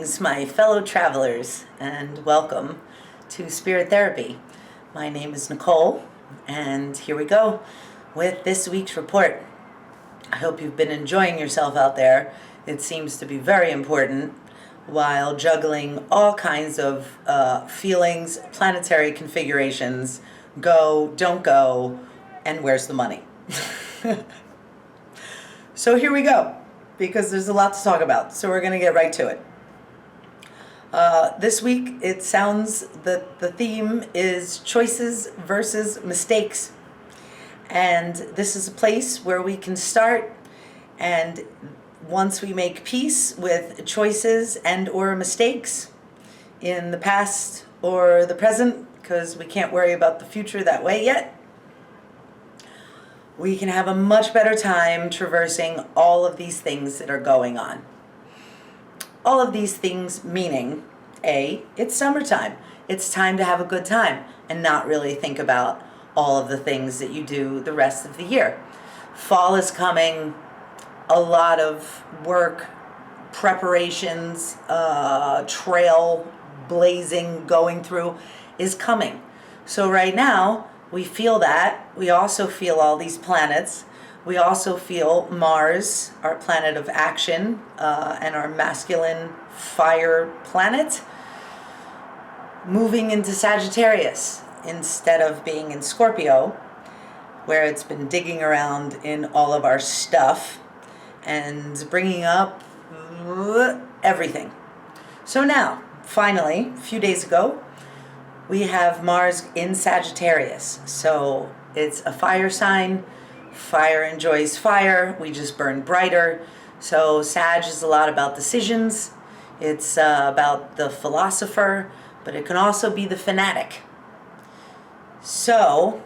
Greetings, my fellow travelers, and welcome to Spirit Therapy. My name is Nicole, and here we go with this week's report. I hope you've been enjoying yourself out there. It seems to be very important while juggling all kinds of feelings, planetary configurations, go, don't go, and where's the money? So here we go, because there's a lot to talk about, so we're going to get right to it. This week, it sounds that the theme is choices versus mistakes. And this is a place where we can start, and once we make peace with choices and or mistakes in the past or the present, because we can't worry about the future that way yet, we can have a much better time traversing all of these things that are going on. All of these things meaning, A, it's summertime. It's time to have a good time and not really think about all of the things that you do the rest of the year. Fall is coming, a lot of work, preparations, trail blazing, going through is coming. So right now, we feel that. We also feel all these planets. We also feel Mars, our planet of action, and our masculine fire planet, moving into Sagittarius instead of being in Scorpio, where it's been digging around in all of our stuff and bringing up everything. So now, finally, a few days ago, we have Mars in Sagittarius. So it's a fire sign. Fire enjoys fire. We just burn brighter. So Sag is a lot about decisions. It's about the philosopher, but it can also be the fanatic. So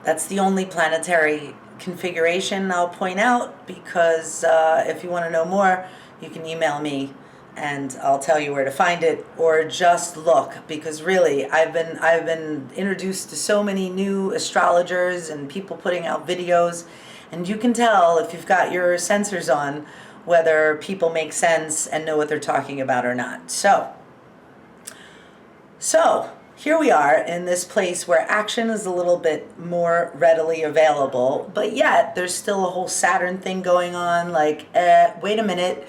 that's the only planetary configuration I'll point out, because if you want to know more, you can email me and I'll tell you where to find it, or just look, because really I've been introduced to so many new astrologers and people putting out videos, and you can tell if you've got your sensors on whether people make sense and know what they're talking about or not. So here we are in this place where action is a little bit more readily available, but yet there's still a whole Saturn thing going on, like, wait a minute,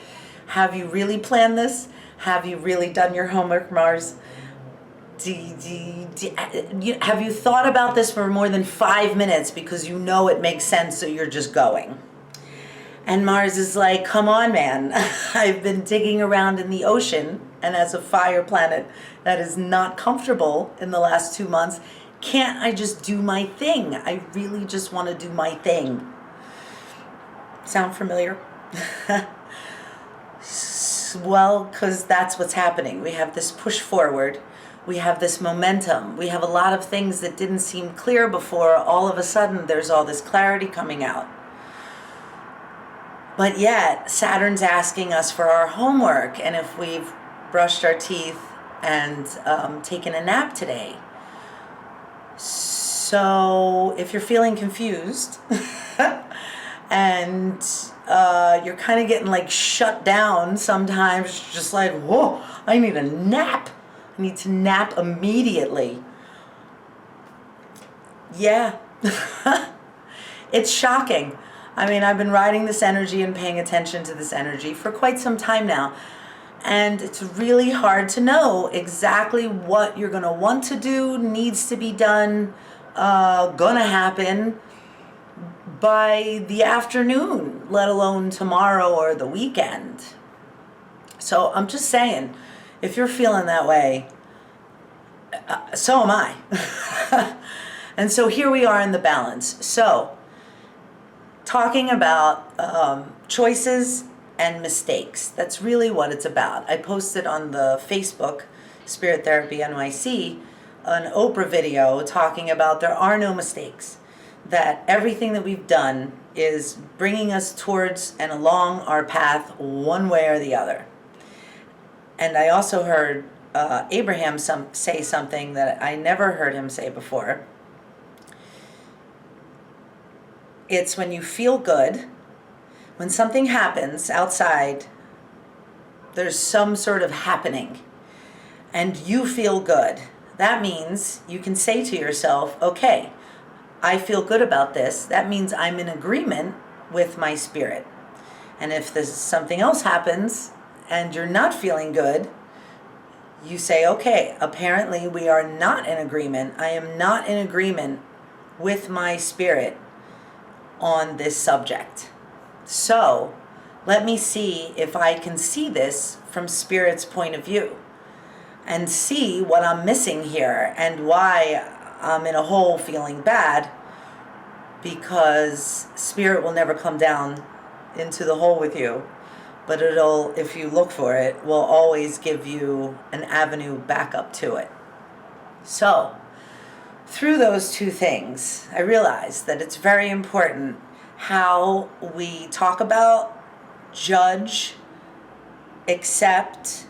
have you really planned this? Have you really done your homework, Mars? Have you thought about this for more than 5 minutes because you know it makes sense, so you're just going? And Mars is like, come on, man. I've been digging around in the ocean, and as a fire planet that is not comfortable in the last 2 months, can't I just do my thing? I really just want to do my thing. Sound familiar? Well, because that's what's happening. We have this push forward. We have this momentum. We have a lot of things that didn't seem clear before. All of a sudden, there's all this clarity coming out. But yet, Saturn's asking us for our homework, and if we've brushed our teeth and taken a nap today. So if you're feeling confused and you're kind of getting like shut down sometimes, just like, whoa, I need a nap. I need to nap immediately. Yeah. It's shocking. I mean, I've been riding this energy and paying attention to this energy for quite some time now. And it's really hard to know exactly what you're going to want to do, needs to be done, gonna happen by the afternoon, let alone tomorrow or the weekend. So I'm just saying, if you're feeling that way, so am I. And so here we are in the balance. So talking about choices and mistakes. That's really what it's about. I posted on the Facebook, Spirit Therapy NYC, an Oprah video talking about there are no mistakes. That everything that we've done is bringing us towards and along our path one way or the other. And I also heard Abraham say something that I never heard him say before. It's when you feel good, when something happens outside there's some sort of happening, and you feel good, that means you can say to yourself, okay, I feel good about this. That means I'm in agreement with my spirit. And if this something else happens and you're not feeling good, you say, okay, apparently we are not in agreement. I am not in agreement with my spirit on this subject. So let me see if I can see this from spirit's point of view and see what I'm missing here and why I'm in a hole feeling bad, because spirit will never come down into the hole with you, but it'll, if you look for it, will always give you an avenue back up to it. So through those two things, I realized that it's very important how we talk about, judge, accept,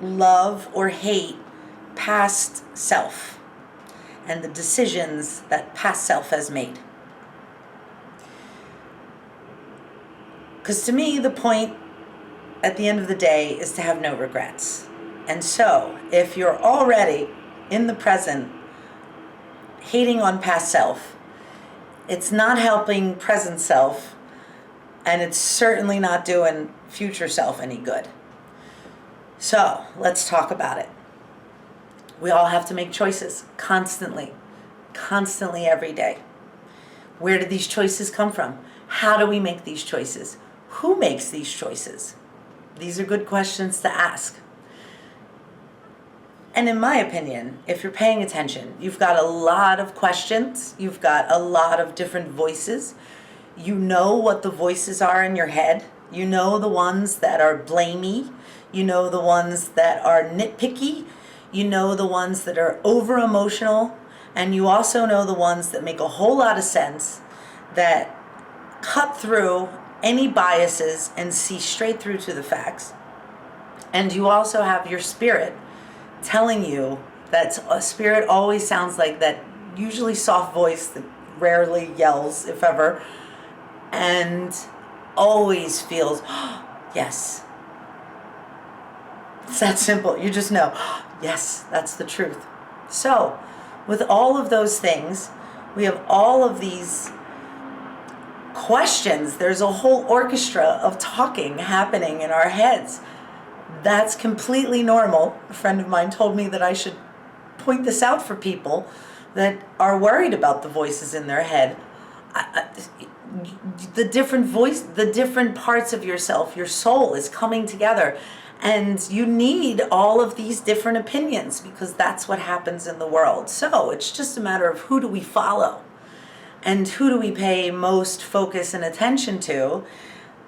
love, or hate past self and the decisions that past self has made. Because to me, the point at the end of the day is to have no regrets. And so, if you're already in the present hating on past self, it's not helping present self, and it's certainly not doing future self any good. So, let's talk about it. We all have to make choices constantly every day. Where do these choices come from? How do we make these choices? Who makes these choices? These are good questions to ask. And in my opinion, if you're paying attention, you've got a lot of questions. You've got a lot of different voices. You know what the voices are in your head. You know the ones that are blamey. You know the ones that are nitpicky. You know the ones that are over emotional. And you also know the ones that make a whole lot of sense, that cut through any biases and see straight through to the facts. And you also have your spirit telling you that a spirit always sounds like that usually soft voice that rarely yells, if ever, and always feels, yes. It's that simple. You just know, yes, that's the truth. So, with all of those things, we have all of these questions. There's a whole orchestra of talking happening in our heads. That's completely normal. A friend of mine told me that I should point this out for people that are worried about the voices in their head. The different parts of yourself, your soul is coming together. And you need all of these different opinions, because that's what happens in the world. So it's just a matter of who do we follow and who do we pay most focus and attention to.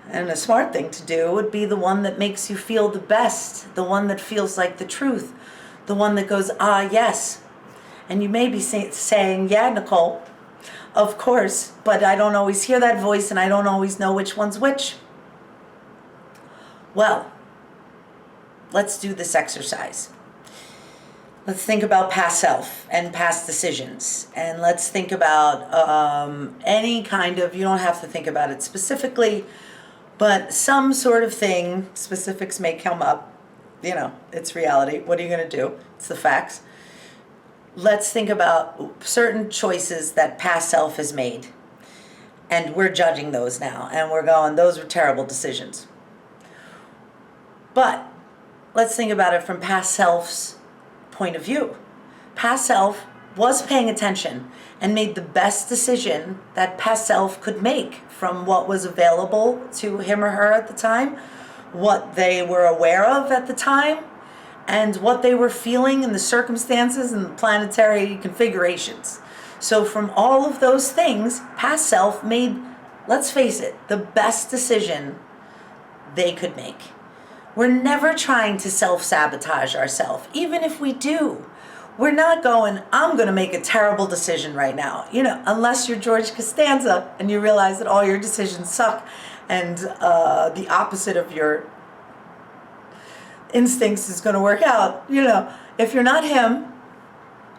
And a smart thing to do would be the one that makes you feel the best, the one that feels like the truth, the one that goes, ah, yes. And you may be saying, yeah, Nicole, of course, but I don't always hear that voice and I don't always know which one's which. Well, let's do this exercise. Let's think about past self and past decisions. And let's think about any kind of, you don't have to think about it specifically, but some sort of thing. Specifics may come up. You know, it's reality. What are you going to do? It's the facts. Let's think about certain choices that past self has made. And we're judging those now. And we're going, those were terrible decisions. But let's think about it from past self's point of view. Past self was paying attention and made the best decision that past self could make from what was available to him or her at the time, what they were aware of at the time, and what they were feeling in the circumstances and the planetary configurations. So from all of those things, past self made, let's face it, the best decision they could make. We're never trying to self-sabotage ourselves. Even if we do, we're not going, I'm going to make a terrible decision right now. You know, unless you're George Costanza and you realize that all your decisions suck and the opposite of your instincts is going to work out. You know, if you're not him,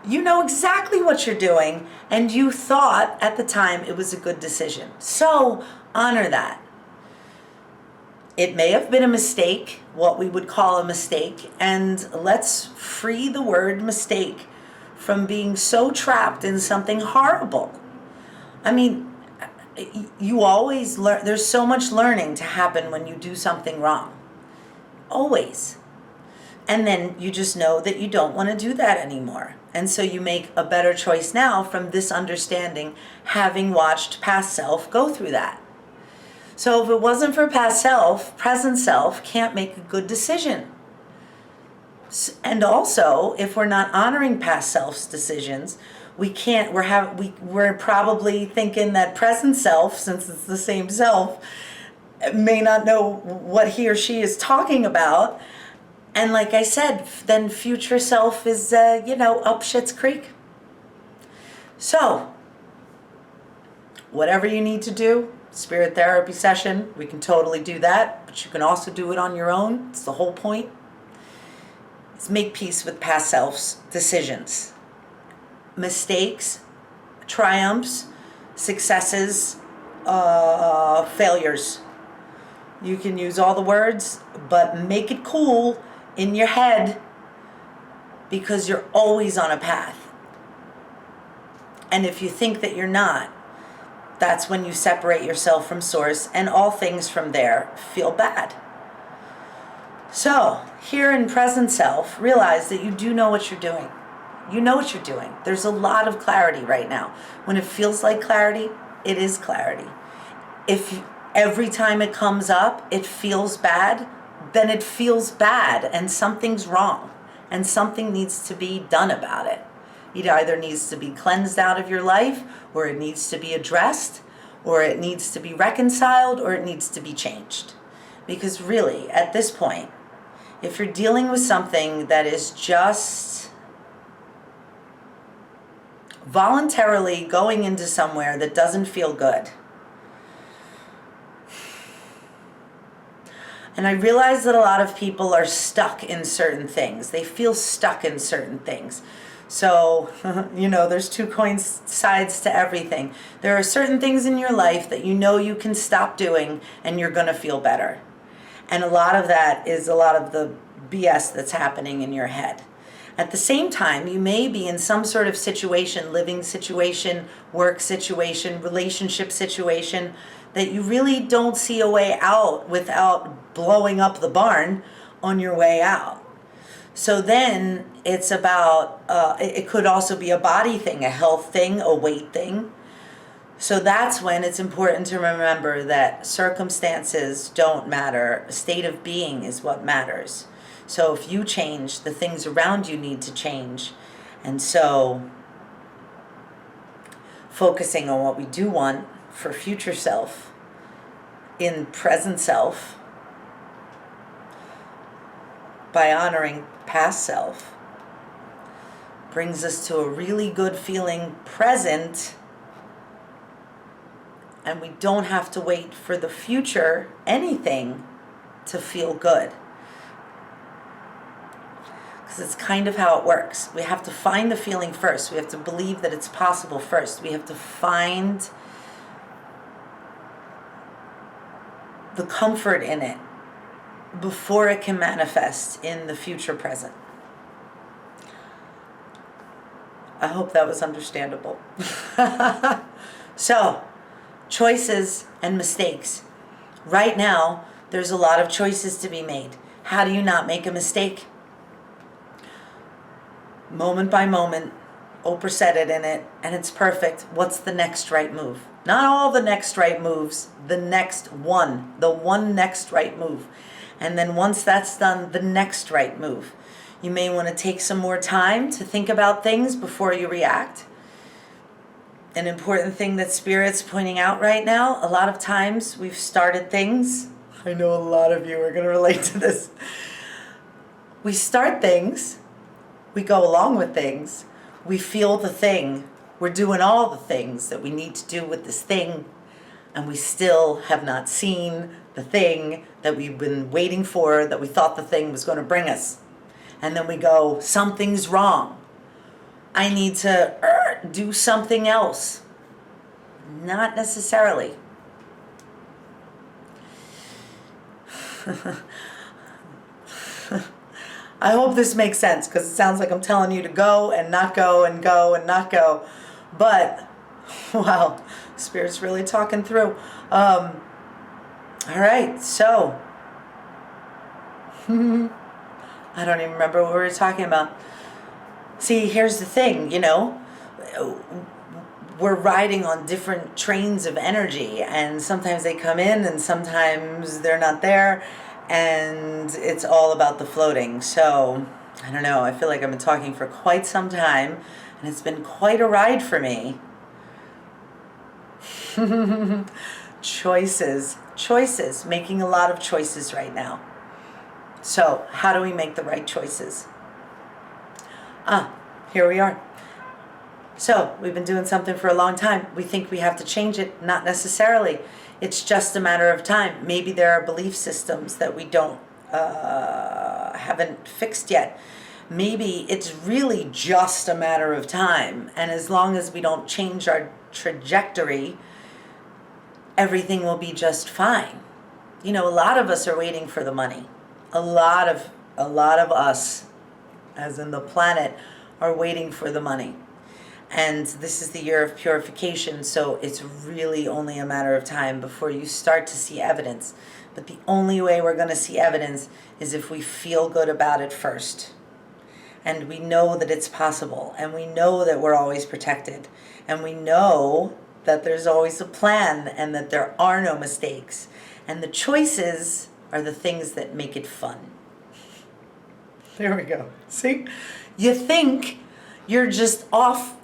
you know exactly what you're doing and you thought at the time it was a good decision. So honor that. It may have been a mistake, what we would call a mistake, and let's free the word mistake from being so trapped in something horrible. I mean, you always learn, there's so much learning to happen when you do something wrong. Always. And then you just know that you don't want to do that anymore. And so you make a better choice now from this understanding, having watched past self go through that. So if it wasn't for past self, present self can't make a good decision. And also, if we're not honoring past self's decisions, we can't, we're probably thinking that present self, since it's the same self, may not know what he or she is talking about. And like I said, then future self is, up Schitt's Creek. So, whatever you need to do, spirit therapy session, we can totally do that, but you can also do it on your own. It's the whole point. It's make peace with past self's decisions. Mistakes, triumphs, successes, failures. You can use all the words, but make it cool in your head, because you're always on a path. And if you think that you're not, that's when you separate yourself from source, and all things from there feel bad. So, here in present self, realize that you do know what you're doing. You know what you're doing. There's a lot of clarity right now. When it feels like clarity, it is clarity. If every time it comes up, it feels bad, then it feels bad and something's wrong and something needs to be done about it. It either needs to be cleansed out of your life, or it needs to be addressed, or it needs to be reconciled, or it needs to be changed. Because really, at this point, if you're dealing with something that is just voluntarily going into somewhere that doesn't feel good, and I realize that a lot of people are stuck in certain things. They feel stuck in certain things. So, there's two coin sides to everything. There are certain things in your life that you know you can stop doing and you're going to feel better. And a lot of that is a lot of the BS that's happening in your head. At the same time, you may be in some sort of situation, living situation, work situation, relationship situation, that you really don't see a way out without blowing up the barn on your way out. So then it's about, it could also be a body thing, a health thing, a weight thing. So that's when it's important to remember that circumstances don't matter. A state of being is what matters. So if you change, the things around you need to change. And so focusing on what we do want for future self in present self, by honoring past self, brings us to a really good feeling present, and we don't have to wait for the future anything to feel good. Because it's kind of how it works. We have to find the feeling first. We have to believe that it's possible first. We have to find the comfort in it before it can manifest in the future present. I hope that was understandable. So, choices and mistakes. Right now, there's a lot of choices to be made. How do you not make a mistake? Moment by moment, Oprah said it in it, and it's perfect. What's the next right move? Not all the next right moves, the next one, the one next right move. And then once that's done, the next right move. You may want to take some more time to think about things before you react. An important thing that Spirit's pointing out right now, a lot of times we've started things. I know a lot of you are going to relate to this. We start things, we go along with things, we feel the thing, we're doing all the things that we need to do with this thing, and we still have not seen the thing that we've been waiting for, that we thought the thing was going to bring us. And then we go, something's wrong. I need to do something else. Not necessarily. I hope this makes sense, because it sounds like I'm telling you to go and not go and go and not go. But, wow, Spirit's really talking through. All right, so, I don't even remember what we were talking about. See, here's the thing, we're riding on different trains of energy, and sometimes they come in and sometimes they're not there, and it's all about the floating. So I don't know, I feel like I've been talking for quite some time, and it's been quite a ride for me. Choices, making a lot of choices right now. So how do we make the right choices? Here we are. So we've been doing something for a long time. We think we have to change it. Not necessarily. It's just a matter of time. Maybe there are belief systems that we haven't fixed yet. Maybe it's really just a matter of time. And as long as we don't change our trajectory, everything will be just fine. A lot of us are waiting for the money. A lot of us, as in the planet, are waiting for the money. And this is the year of purification, so it's really only a matter of time before you start to see evidence. But the only way we're going to see evidence is if we feel good about it first. And we know that it's possible, and we know that we're always protected, and we know that there's always a plan, and that there are no mistakes. And the choices are the things that make it fun. There we go. See? You think you're just off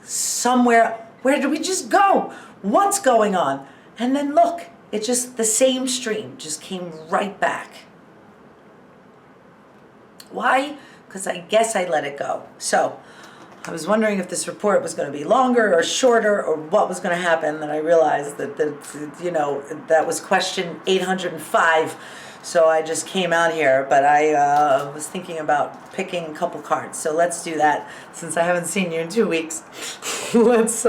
somewhere. Where did we just go? What's going on? And then look, the same stream just came right back. Why? Because I guess I let it go. So I was wondering if this report was going to be longer or shorter, or what was going to happen. And I realized that that was question 805. So I just came out here, but I was thinking about picking a couple cards. So let's do that, since I haven't seen you in 2 weeks. Let's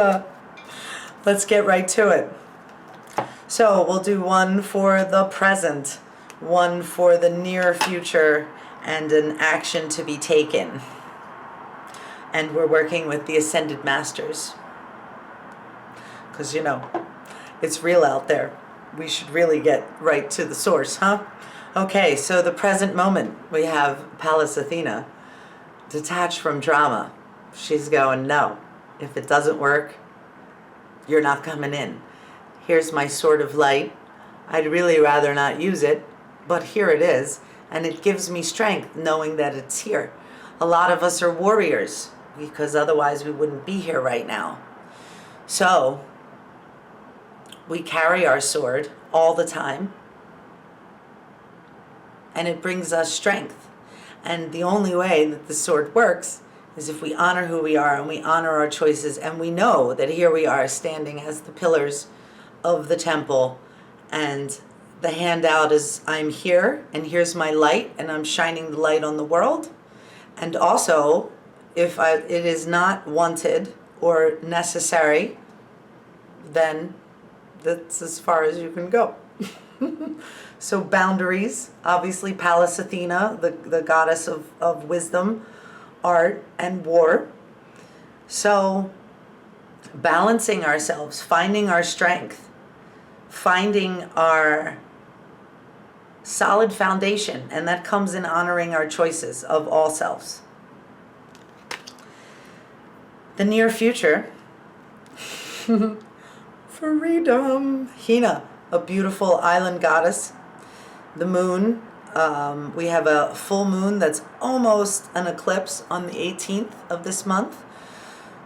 get right to it. So we'll do one for the present, one for the near future, and an action to be taken. And we're working with the Ascended Masters, because it's real out there. We should really get right to the source, huh? Okay, so the present moment, we have Pallas Athena, detached from drama. She's going, no, if it doesn't work, you're not coming in. Here's my sword of light. I'd really rather not use it, but here it is, and it gives me strength knowing that it's here. A lot of us are warriors, because otherwise we wouldn't be here right now. So we carry our sword all the time, and it brings us strength. And the only way that the sword works is if we honor who we are, and we honor our choices, and we know that here we are standing as the pillars of the temple, and the handout is, I'm here, and here's my light, and I'm shining the light on the world. And also, if it is not wanted or necessary, then that's as far as you can go. So boundaries, obviously Pallas Athena, the goddess of wisdom, art, and war. So balancing ourselves, finding our strength, finding our solid foundation, and that comes in honoring our choices of all selves. The near future, freedom. Hina, a beautiful island goddess. The moon, we have a full moon that's almost an eclipse on the 18th of this month.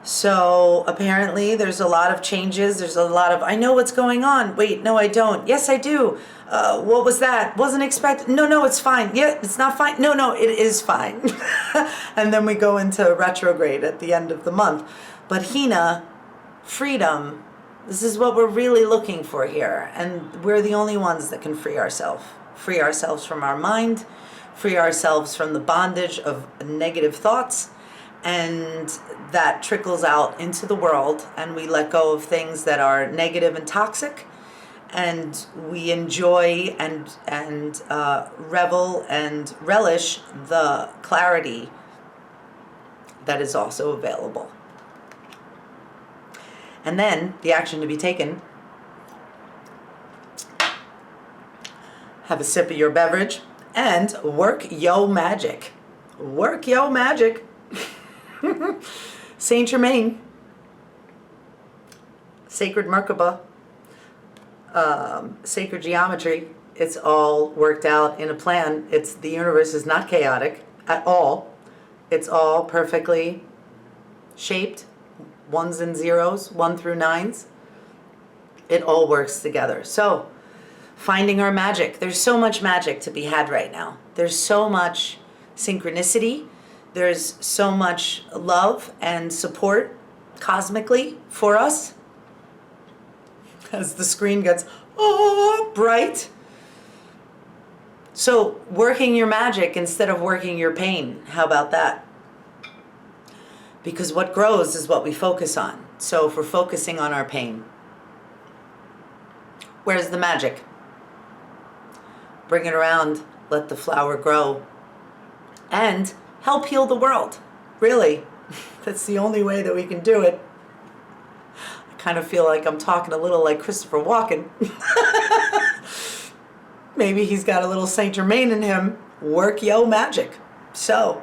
So apparently there's a lot of changes. There's a lot of, I know what's going on. Wait, no, I don't. Yes, I do. What was that? Wasn't expected. No, it's fine. Yeah, it's not fine. No, it is fine. And then we go into retrograde at the end of the month. But Hina, freedom, this is what we're really looking for here. And we're the only ones that can free ourselves. Free ourselves from our mind, free ourselves from the bondage of negative thoughts, and that trickles out into the world, and we let go of things that are negative and toxic, and we enjoy and revel and relish the clarity that is also available. And then the action to be taken: have a sip of your beverage and work yo magic. Work yo magic. Saint Germain, sacred Merkaba, sacred geometry. It's all worked out in a plan. The universe is not chaotic at all. It's all perfectly shaped, ones and zeros, 1 through 9s. It all works together. So, finding our magic. There's so much magic to be had right now. There's so much synchronicity. There's so much love and support cosmically for us. As the screen gets bright. So, working your magic instead of working your pain. How about that? Because what grows is what we focus on. So if we're focusing on our pain, where's the magic? Bring it around, let the flower grow, and help heal the world. Really, that's the only way that we can do it. I kind of feel like I'm talking a little like Christopher Walken. Maybe he's got a little Saint Germain in him. Work yo magic. So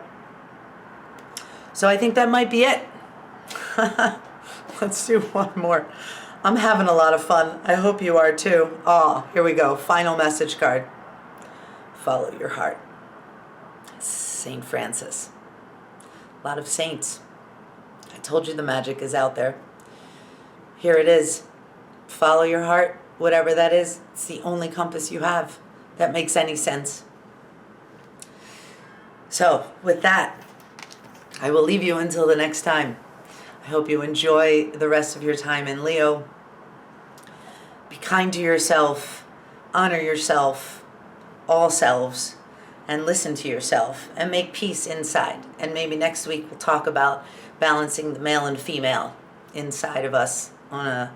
I think that might be it. Let's do one more. I'm having a lot of fun. I hope you are too. Here we go. Final message card. Follow your heart. Saint Francis. A lot of saints. I told you the magic is out there. Here it is. Follow your heart, whatever that is. It's the only compass you have that makes any sense. So, with that, I will leave you until the next time. I hope you enjoy the rest of your time in Leo. Be kind to yourself, honor yourself, all selves, and listen to yourself, and make peace inside. And maybe next week we'll talk about balancing the male and female inside of us on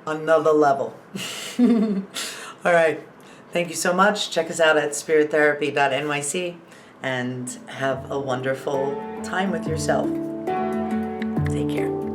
another level. All right. Thank you so much. Check us out at spirittherapy.nyc. And have a wonderful time with yourself. Take care.